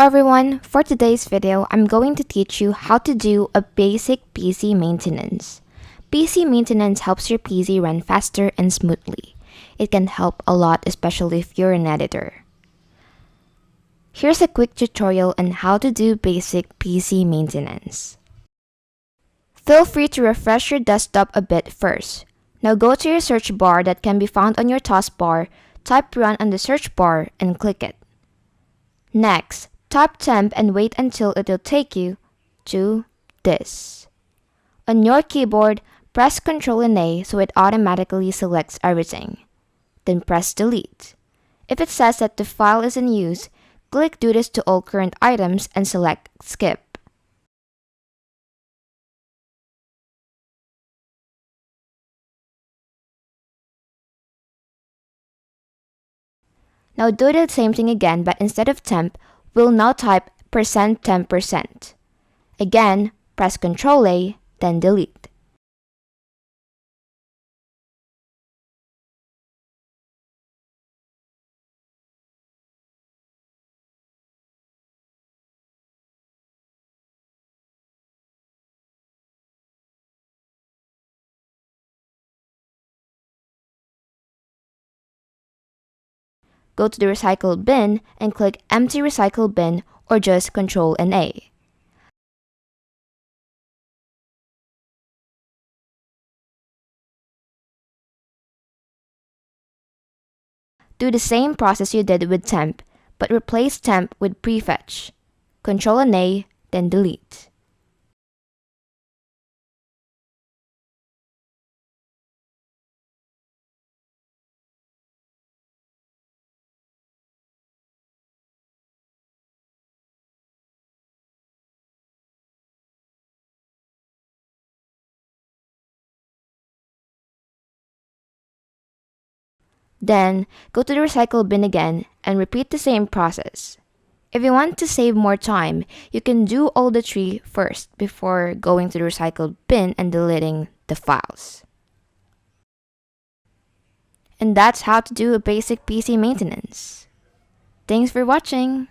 everyone, for today's video, I'm going to teach you how to do a basic PC maintenance. PC maintenance helps your PC run faster and smoothly. It can help a lot, especially if you're an editor. Here's a quick tutorial on how to do basic PC maintenance. Feel free to refresh your desktop a bit first. Now go to your search bar that can be found on your taskbar, type run on the search bar, and click it. Next, tap temp and wait until it will take you to this. On your keyboard, press Ctrl and A so it automatically selects everything. Then press delete. If it says that the file is in use, click do this to all current items and select skip. Now do the same thing again, but instead of temp, we'll now type %temp%. Again, press Ctrl A, then delete. Go to the recycle bin and click empty recycle bin or just Ctrl and A. Do the same process you did with temp, but replace temp with prefetch. Ctrl and A, then delete. Then, go to the recycle bin again and repeat the same process. If you want to save more time, you can do all the three first before going to the recycled bin and deleting the files. And that's how to do a basic PC maintenance. Thanks for watching!